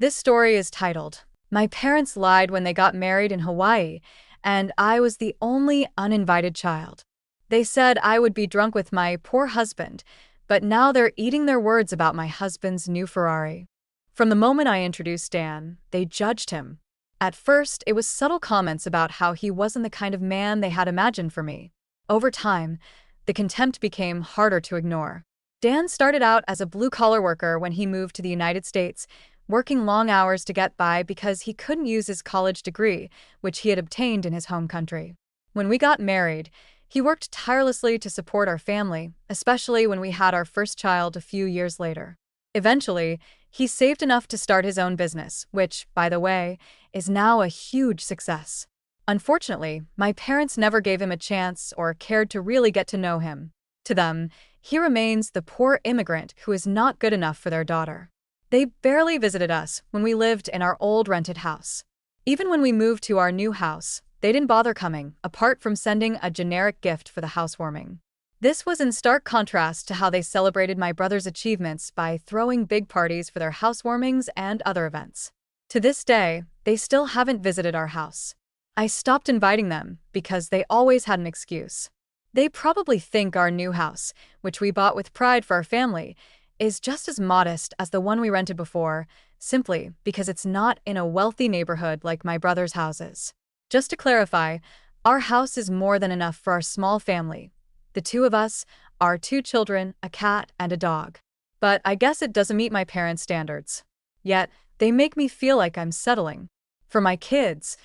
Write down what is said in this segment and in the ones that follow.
This story is titled, My Parents Lied When They Got Married in Hawaii, and I Was the Only Uninvited Child. They said I would be drunk with my poor husband, but now they're eating their words about my husband's new Ferrari. From the moment I introduced Dan, they judged him. At first, it was subtle comments about how he wasn't the kind of man they had imagined for me. Over time, the contempt became harder to ignore. Dan started out as a blue-collar worker when he moved to the United States, working long hours to get by because he couldn't use his college degree, which he had obtained in his home country. When we got married, he worked tirelessly to support our family, especially when we had our first child a few years later. Eventually, he saved enough to start his own business, which, by the way, is now a huge success. Unfortunately, my parents never gave him a chance or cared to really get to know him. To them, he remains the poor immigrant who is not good enough for their daughter. They barely visited us when we lived in our old rented house. Even when we moved to our new house, they didn't bother coming, apart from sending a generic gift for the housewarming. This was in stark contrast to how they celebrated my brother's achievements by throwing big parties for their housewarmings and other events. To this day, they still haven't visited our house. I stopped inviting them because they always had an excuse. They probably think our new house, which we bought with pride for our family, is just as modest as the one we rented before, simply because it's not in a wealthy neighborhood like my brother's houses. Just to clarify, our house is more than enough for our small family. The two of us, our 2 children, a cat, and a dog. But I guess it doesn't meet my parents' standards. Yet, they make me feel like I'm settling. For my kids,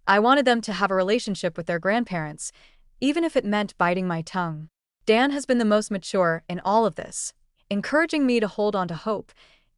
I wanted them to have a relationship with their grandparents, even if it meant biting my tongue. Dan has been the most mature in all of this, encouraging me to hold on to hope,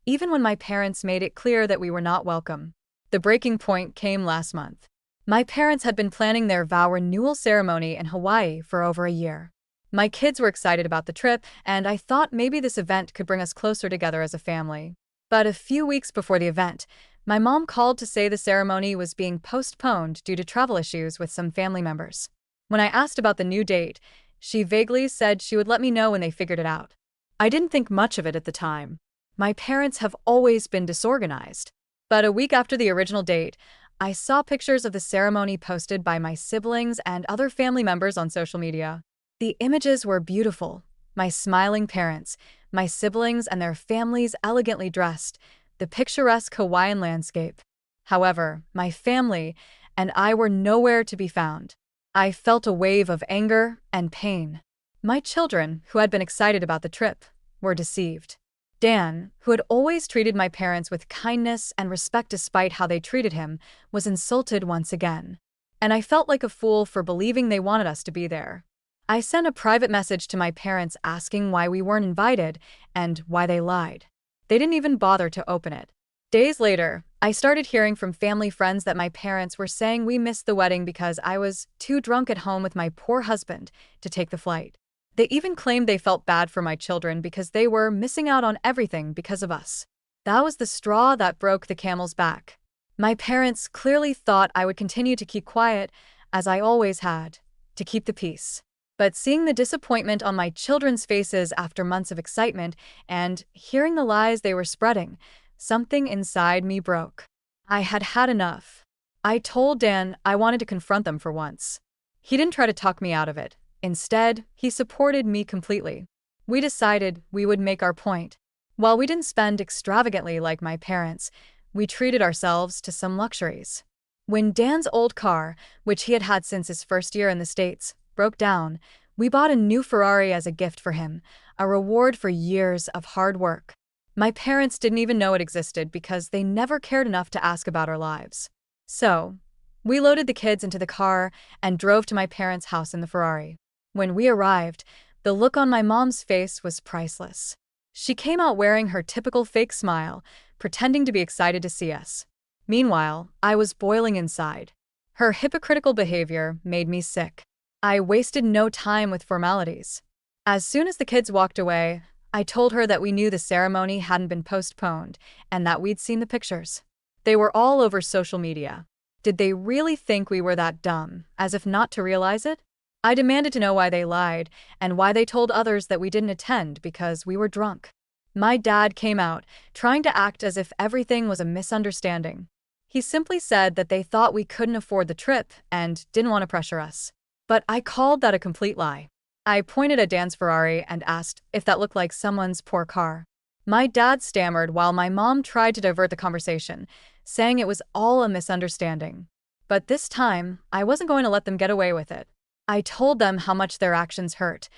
even when my parents made it clear that we were not welcome. The breaking point came last month. My parents had been planning their vow renewal ceremony in Hawaii for over a year. My kids were excited about the trip, and I thought maybe this event could bring us closer together as a family. But a few weeks before the event, my mom called to say the ceremony was being postponed due to travel issues with some family members. When I asked about the new date, she vaguely said she would let me know when they figured it out. I didn't think much of it at the time. My parents have always been disorganized. But a week after the original date, I saw pictures of the ceremony posted by my siblings and other family members on social media. The images were beautiful. My smiling parents, my siblings and their families elegantly dressed, the picturesque Hawaiian landscape. However, my family and I were nowhere to be found. I felt a wave of anger and pain. My children, who had been excited about the trip, were deceived. Dan, who had always treated my parents with kindness and respect despite how they treated him, was insulted once again. And I felt like a fool for believing they wanted us to be there. I sent a private message to my parents asking why we weren't invited and why they lied. They didn't even bother to open it. Days later, I started hearing from family friends that my parents were saying we missed the wedding because I was too drunk at home with my poor husband to take the flight. They even claimed they felt bad for my children because they were missing out on everything because of us. That was the straw that broke the camel's back. My parents clearly thought I would continue to keep quiet, as I always had, to keep the peace. But seeing the disappointment on my children's faces after months of excitement and hearing the lies they were spreading, something inside me broke. I had had enough. I told Dan I wanted to confront them for once. He didn't try to talk me out of it. Instead, he supported me completely. We decided we would make our point. While we didn't spend extravagantly like my parents, we treated ourselves to some luxuries. When Dan's old car, which he had had since his first year in the States, broke down, we bought a new Ferrari as a gift for him, a reward for years of hard work. My parents didn't even know it existed because they never cared enough to ask about our lives. So, we loaded the kids into the car and drove to my parents' house in the Ferrari. When we arrived, the look on my mom's face was priceless. She came out wearing her typical fake smile, pretending to be excited to see us. Meanwhile, I was boiling inside. Her hypocritical behavior made me sick. I wasted no time with formalities. As soon as the kids walked away, I told her that we knew the ceremony hadn't been postponed and that we'd seen the pictures. They were all over social media. Did they really think we were that dumb, as if not to realize it? I demanded to know why they lied and why they told others that we didn't attend because we were drunk. My dad came out, trying to act as if everything was a misunderstanding. He simply said that they thought we couldn't afford the trip and didn't want to pressure us. But I called that a complete lie. I pointed at Dan's Ferrari and asked if that looked like someone's poor car. My dad stammered while my mom tried to divert the conversation, saying it was all a misunderstanding. But this time, I wasn't going to let them get away with it. I told them how much their actions hurt.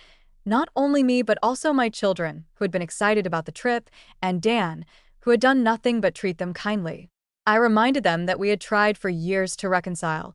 Not only me, but also my children, who had been excited about the trip, and Dan, who had done nothing but treat them kindly. I reminded them that we had tried for years to reconcile,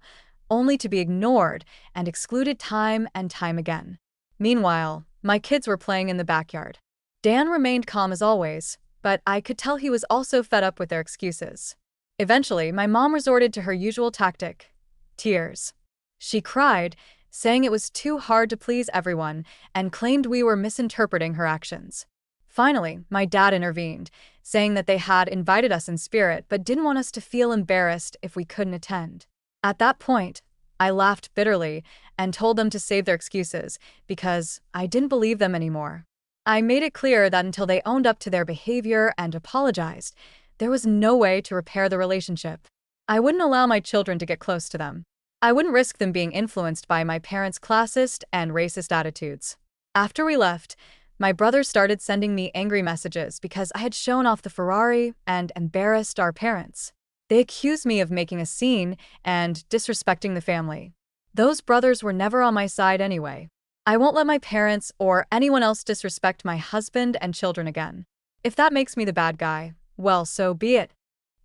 only to be ignored and excluded time and time again. Meanwhile, my kids were playing in the backyard. Dan remained calm as always, but I could tell he was also fed up with their excuses. Eventually, my mom resorted to her usual tactic: tears. She cried, saying it was too hard to please everyone, and claimed we were misinterpreting her actions. Finally, my dad intervened, saying that they had invited us in spirit but didn't want us to feel embarrassed if we couldn't attend. At that point, I laughed bitterly and told them to save their excuses because I didn't believe them anymore. I made it clear that until they owned up to their behavior and apologized, there was no way to repair the relationship. I wouldn't allow my children to get close to them. I wouldn't risk them being influenced by my parents' classist and racist attitudes. After we left, my brothers started sending me angry messages because I had shown off the Ferrari and embarrassed our parents. They accused me of making a scene and disrespecting the family. Those brothers were never on my side anyway. I won't let my parents or anyone else disrespect my husband and children again. If that makes me the bad guy, well, so be it.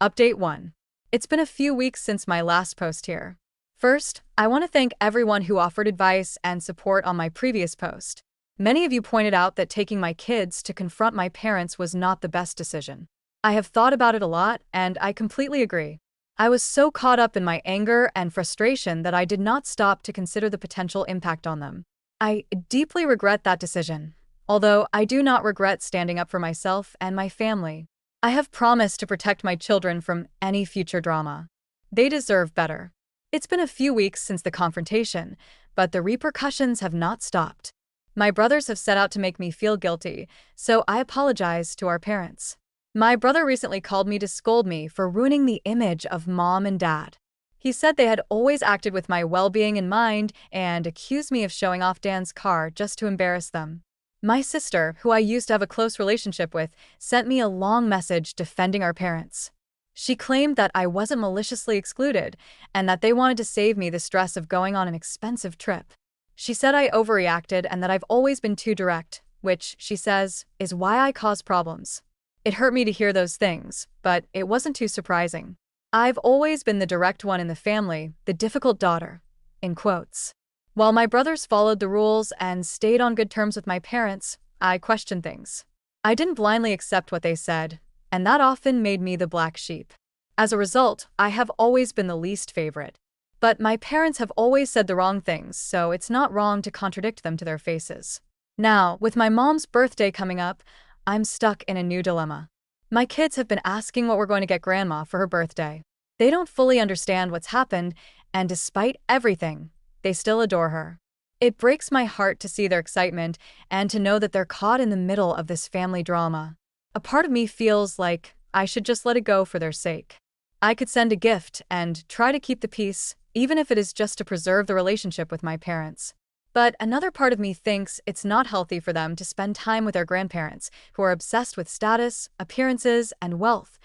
Update 1. It's been a few weeks since my last post here. First, I want to thank everyone who offered advice and support on my previous post. Many of you pointed out that taking my kids to confront my parents was not the best decision. I have thought about it a lot, and I completely agree. I was so caught up in my anger and frustration that I did not stop to consider the potential impact on them. I deeply regret that decision, although I do not regret standing up for myself and my family. I have promised to protect my children from any future drama. They deserve better. It's been a few weeks since the confrontation, but the repercussions have not stopped. My brothers have set out to make me feel guilty, so I apologize to our parents. My brother recently called me to scold me for ruining the image of mom and dad. He said they had always acted with my well-being in mind and accused me of showing off Dan's car just to embarrass them. My sister, who I used to have a close relationship with, sent me a long message defending our parents. She claimed that I wasn't maliciously excluded and that they wanted to save me the stress of going on an expensive trip. She said I overreacted and that I've always been too direct, which, she says, is why I cause problems. It hurt me to hear those things, but it wasn't too surprising. I've always been the direct one in the family, the difficult daughter, in quotes. While my brothers followed the rules and stayed on good terms with my parents, I questioned things. I didn't blindly accept what they said, and that often made me the black sheep. As a result, I have always been the least favorite. But my parents have always said the wrong things, so it's not wrong to contradict them to their faces. Now, with my mom's birthday coming up, I'm stuck in a new dilemma. My kids have been asking what we're going to get Grandma for her birthday. They don't fully understand what's happened, and despite everything, they still adore her. It breaks my heart to see their excitement and to know that they're caught in the middle of this family drama. A part of me feels like I should just let it go for their sake. I could send a gift and try to keep the peace, even if it is just to preserve the relationship with my parents. But another part of me thinks it's not healthy for them to spend time with their grandparents, who are obsessed with status, appearances, and wealth,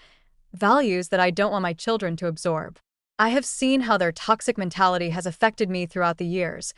values that I don't want my children to absorb. I have seen how their toxic mentality has affected me throughout the years,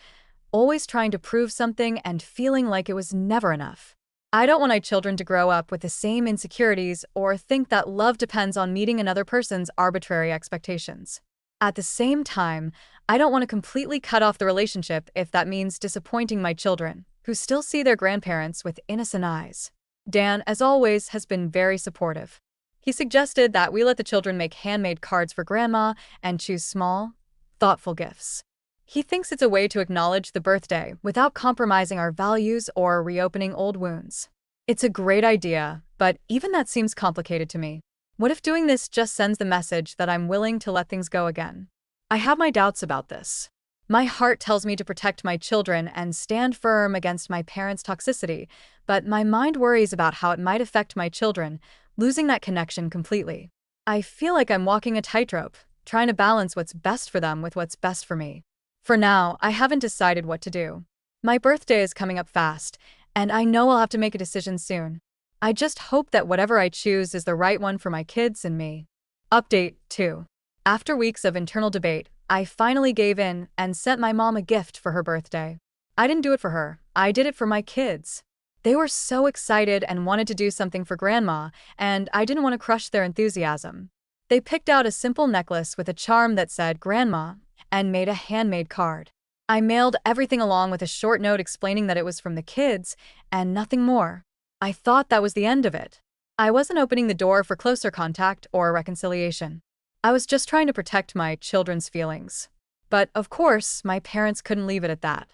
always trying to prove something and feeling like it was never enough. I don't want my children to grow up with the same insecurities or think that love depends on meeting another person's arbitrary expectations. At the same time, I don't want to completely cut off the relationship if that means disappointing my children, who still see their grandparents with innocent eyes. Dan, as always, has been very supportive. He suggested that we let the children make handmade cards for Grandma and choose small, thoughtful gifts. He thinks it's a way to acknowledge the birthday without compromising our values or reopening old wounds. It's a great idea, but even that seems complicated to me. What if doing this just sends the message that I'm willing to let things go again? I have my doubts about this. My heart tells me to protect my children and stand firm against my parents' toxicity, but my mind worries about how it might affect my children, losing that connection completely. I feel like I'm walking a tightrope, trying to balance what's best for them with what's best for me. For now, I haven't decided what to do. My birthday is coming up fast, and I know I'll have to make a decision soon. I just hope that whatever I choose is the right one for my kids and me. Update 2. After weeks of internal debate, I finally gave in and sent my mom a gift for her birthday. I didn't do it for her, I did it for my kids. They were so excited and wanted to do something for Grandma, and I didn't want to crush their enthusiasm. They picked out a simple necklace with a charm that said Grandma and made a handmade card. I mailed everything along with a short note explaining that it was from the kids and nothing more. I thought that was the end of it. I wasn't opening the door for closer contact or reconciliation. I was just trying to protect my children's feelings. But, of course, my parents couldn't leave it at that.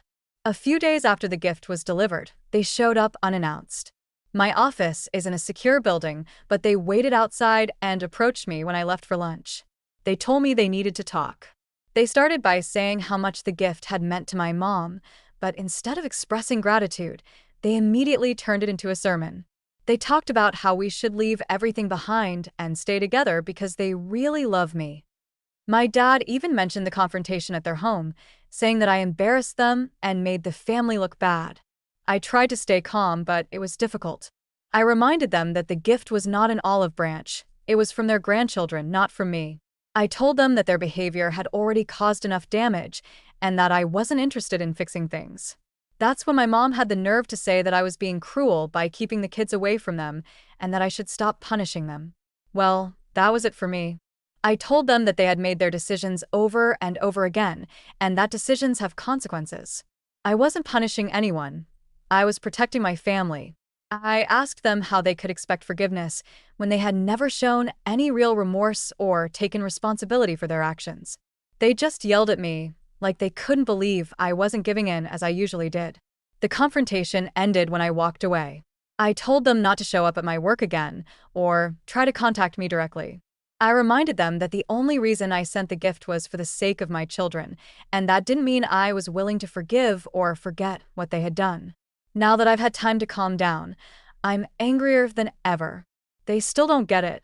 A few days after the gift was delivered, they showed up unannounced. My office is in a secure building, but they waited outside and approached me when I left for lunch. They told me they needed to talk. They started by saying how much the gift had meant to my mom, but instead of expressing gratitude, they immediately turned it into a sermon. They talked about how we should leave everything behind and stay together because they really love me. My dad even mentioned the confrontation at their home, saying that I embarrassed them and made the family look bad. I tried to stay calm, but it was difficult. I reminded them that the gift was not an olive branch. It was from their grandchildren, not from me. I told them that their behavior had already caused enough damage and that I wasn't interested in fixing things. That's when my mom had the nerve to say that I was being cruel by keeping the kids away from them and that I should stop punishing them. Well, that was it for me. I told them that they had made their decisions over and over again, and that decisions have consequences. I wasn't punishing anyone. I was protecting my family. I asked them how they could expect forgiveness when they had never shown any real remorse or taken responsibility for their actions. They just yelled at me, like they couldn't believe I wasn't giving in as I usually did. The confrontation ended when I walked away. I told them not to show up at my work again or try to contact me directly. I reminded them that the only reason I sent the gift was for the sake of my children, and that didn't mean I was willing to forgive or forget what they had done. Now that I've had time to calm down, I'm angrier than ever. They still don't get it.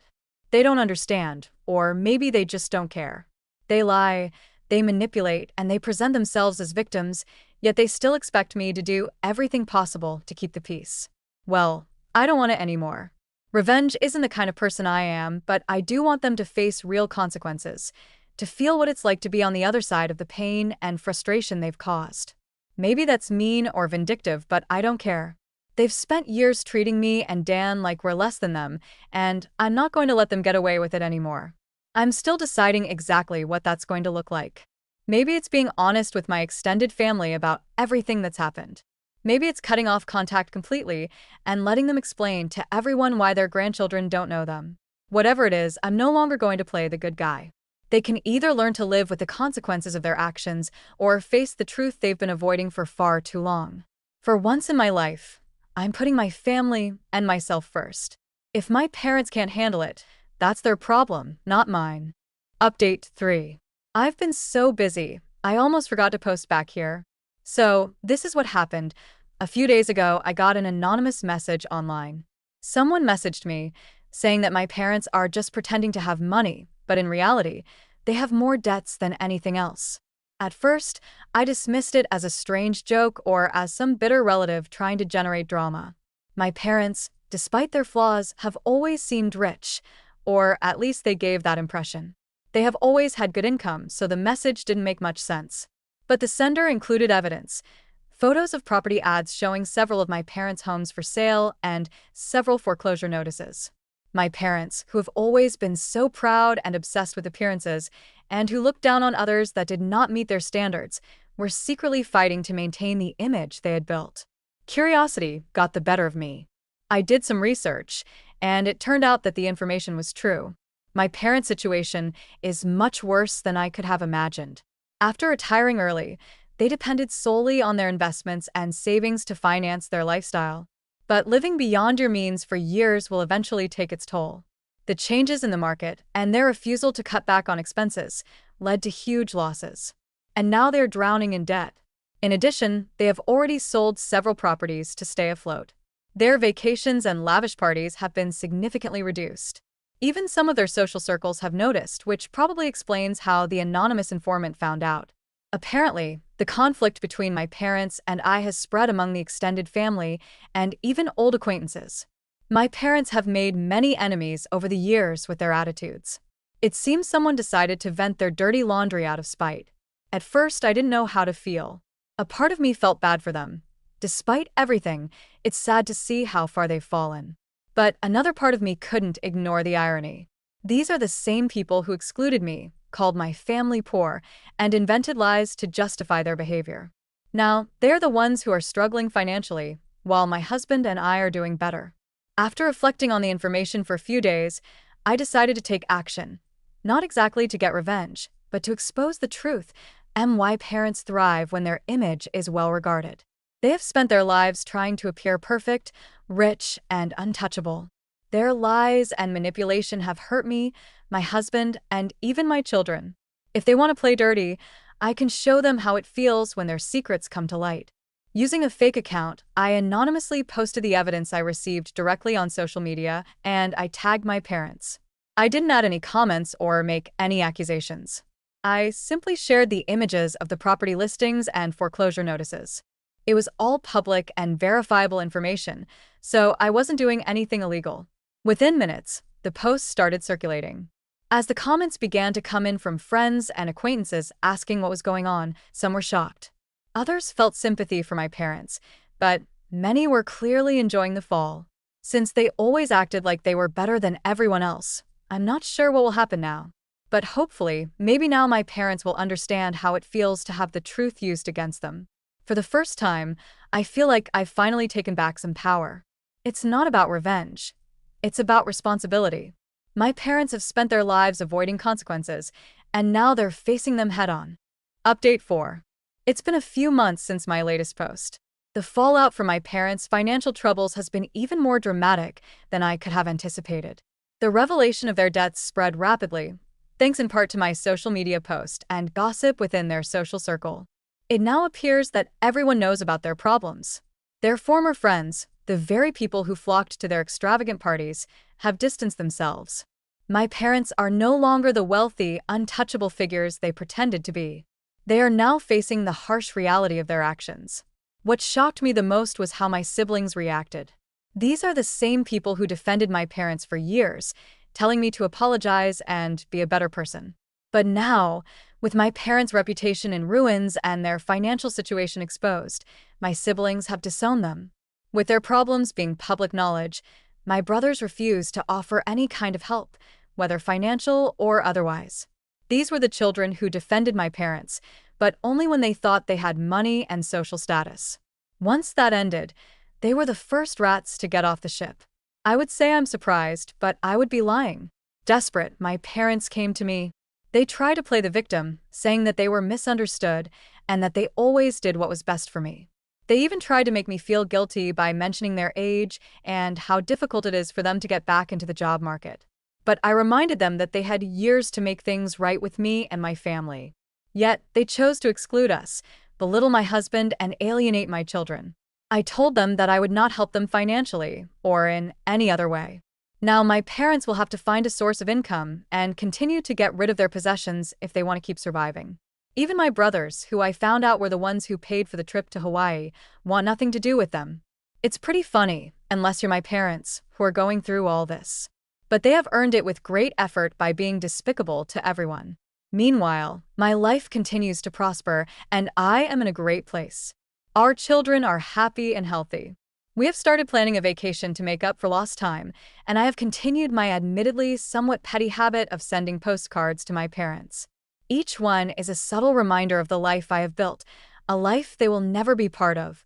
They don't understand, or maybe they just don't care. They lie, they manipulate, and they present themselves as victims, yet they still expect me to do everything possible to keep the peace. Well, I don't want it anymore. Revenge isn't the kind of person I am, but I do want them to face real consequences, to feel what it's like to be on the other side of the pain and frustration they've caused. Maybe that's mean or vindictive, but I don't care. They've spent years treating me and Dan like we're less than them, and I'm not going to let them get away with it anymore. I'm still deciding exactly what that's going to look like. Maybe it's being honest with my extended family about everything that's happened. Maybe it's cutting off contact completely and letting them explain to everyone why their grandchildren don't know them. Whatever it is, I'm no longer going to play the good guy. They can either learn to live with the consequences of their actions or face the truth they've been avoiding for far too long. For once in my life, I'm putting my family and myself first. If my parents can't handle it, that's their problem, not mine. Update 3. I've been so busy, I almost forgot to post back here. So, this is what happened. A few days ago, I got an anonymous message online. Someone messaged me saying that my parents are just pretending to have money, but in reality, they have more debts than anything else. At first, I dismissed it as a strange joke or as some bitter relative trying to generate drama. My parents, despite their flaws, have always seemed rich, or at least they gave that impression. They have always had good income, so the message didn't make much sense. But the sender included evidence, photos of property ads showing several of my parents' homes for sale and several foreclosure notices. My parents, who have always been so proud and obsessed with appearances, and who looked down on others that did not meet their standards, were secretly fighting to maintain the image they had built. Curiosity got the better of me. I did some research, and it turned out that the information was true. My parents' situation is much worse than I could have imagined. After retiring early, they depended solely on their investments and savings to finance their lifestyle. But living beyond your means for years will eventually take its toll. The changes in the market and their refusal to cut back on expenses led to huge losses. and now they're drowning in debt. In addition, they have already sold several properties to stay afloat. Their vacations and lavish parties have been significantly reduced. Even some of their social circles have noticed, which probably explains how the anonymous informant found out. Apparently, the conflict between my parents and I has spread among the extended family and even old acquaintances. My parents have made many enemies over the years with their attitudes. It seems someone decided to vent their dirty laundry out of spite. At first, I didn't know how to feel. A part of me felt bad for them. Despite everything, it's sad to see how far they've fallen. But another part of me couldn't ignore the irony. These are the same people who excluded me, called my family poor, and invented lies to justify their behavior. Now, they're the ones who are struggling financially, while my husband and I are doing better. After reflecting on the information for a few days, I decided to take action. Not exactly to get revenge, but to expose the truth and why parents thrive when their image is well regarded. They have spent their lives trying to appear perfect, rich, and untouchable. Their lies and manipulation have hurt me, my husband, and even my children. If they want to play dirty, I can show them how it feels when their secrets come to light. Using a fake account, I anonymously posted the evidence I received directly on social media, and I tagged my parents. I didn't add any comments or make any accusations. I simply shared the images of the property listings and foreclosure notices. It was all public and verifiable information, so I wasn't doing anything illegal. Within minutes, the posts started circulating. As the comments began to come in from friends and acquaintances asking what was going on, some were shocked. Others felt sympathy for my parents, but many were clearly enjoying the fall. Since they always acted like they were better than everyone else, I'm not sure what will happen now. But hopefully, maybe now my parents will understand how it feels to have the truth used against them. For the first time, I feel like I've finally taken back some power. It's not about revenge. It's about responsibility. My parents have spent their lives avoiding consequences, and now they're facing them head-on. Update 4. It's been a few months since my latest post. The fallout from my parents' financial troubles has been even more dramatic than I could have anticipated. The revelation of their debts spread rapidly, thanks in part to my social media post and gossip within their social circle. It now appears that everyone knows about their problems. Their former friends, the very people who flocked to their extravagant parties, have distanced themselves. My parents are no longer the wealthy, untouchable figures they pretended to be. They are now facing the harsh reality of their actions. What shocked me the most was how my siblings reacted. These are the same people who defended my parents for years, telling me to apologize and be a better person. But now, with my parents' reputation in ruins and their financial situation exposed, my siblings have disowned them. With their problems being public knowledge, my brothers refuse to offer any kind of help, whether financial or otherwise. These were the children who defended my parents, but only when they thought they had money and social status. Once that ended, they were the first rats to get off the ship. I would say I'm surprised, but I would be lying. Desperate, my parents came to me. They tried to play the victim, saying that they were misunderstood and that they always did what was best for me. They even tried to make me feel guilty by mentioning their age and how difficult it is for them to get back into the job market. But I reminded them that they had years to make things right with me and my family. Yet, they chose to exclude us, belittle my husband, and alienate my children. I told them that I would not help them financially or in any other way. Now, my parents will have to find a source of income and continue to get rid of their possessions if they want to keep surviving. Even my brothers, who I found out were the ones who paid for the trip to Hawaii, want nothing to do with them. It's pretty funny, unless you're my parents, who are going through all this. But they have earned it with great effort by being despicable to everyone. Meanwhile, my life continues to prosper, and I am in a great place. Our children are happy and healthy. We have started planning a vacation to make up for lost time, and I have continued my admittedly somewhat petty habit of sending postcards to my parents. Each one is a subtle reminder of the life I have built, a life they will never be part of,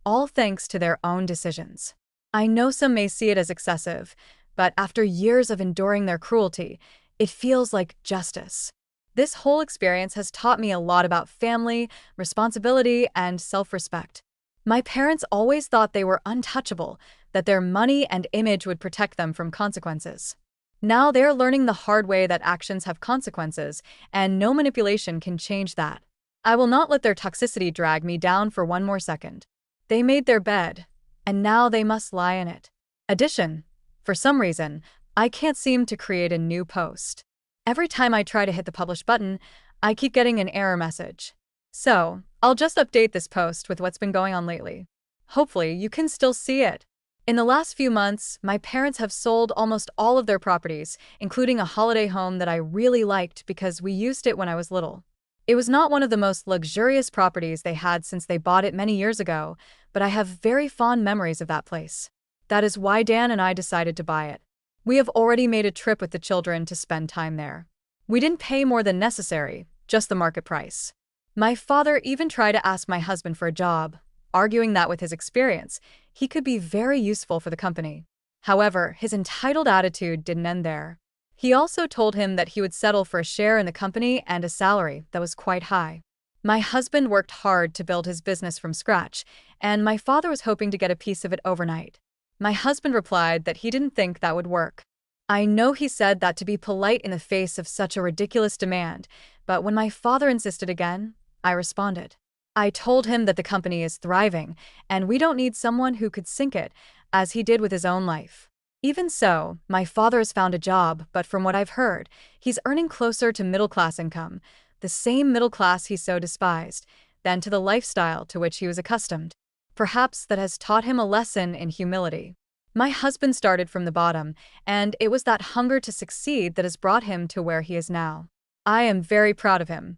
all thanks to their own decisions. I know some may see it as excessive, but after years of enduring their cruelty, it feels like justice. This whole experience has taught me a lot about family, responsibility, and self-respect. My parents always thought they were untouchable, that their money and image would protect them from consequences. Now they're learning the hard way that actions have consequences, and no manipulation can change that. I will not let their toxicity drag me down for one more second. They made their bed, and now they must lie in it. Addition. For some reason, I can't seem to create a new post. Every time I try to hit the publish button, I keep getting an error message. So, I'll just update this post with what's been going on lately. Hopefully, you can still see it. In the last few months, my parents have sold almost all of their properties, including a holiday home that I really liked because we used it when I was little. It was not one of the most luxurious properties they had since they bought it many years ago, but I have very fond memories of that place. That is why Dan and I decided to buy it. We have already made a trip with the children to spend time there. We didn't pay more than necessary, just the market price. My father even tried to ask my husband for a job, arguing that with his experience, he could be very useful for the company. However, his entitled attitude didn't end there. He also told him that he would settle for a share in the company and a salary that was quite high. My husband worked hard to build his business from scratch, and my father was hoping to get a piece of it overnight. My husband replied that he didn't think that would work. I know he said that to be polite in the face of such a ridiculous demand, but when my father insisted again, I responded. I told him that the company is thriving, and we don't need someone who could sink it, as he did with his own life. Even so, my father has found a job, but from what I've heard, he's earning closer to middle-class income, the same middle class he so despised, than to the lifestyle to which he was accustomed. Perhaps that has taught him a lesson in humility. My husband started from the bottom, and it was that hunger to succeed that has brought him to where he is now. I am very proud of him.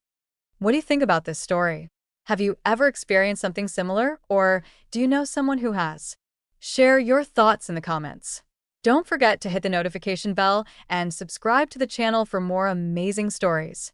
What do you think about this story? Have you ever experienced something similar, or do you know someone who has? Share your thoughts in the comments. Don't forget to hit the notification bell and subscribe to the channel for more amazing stories.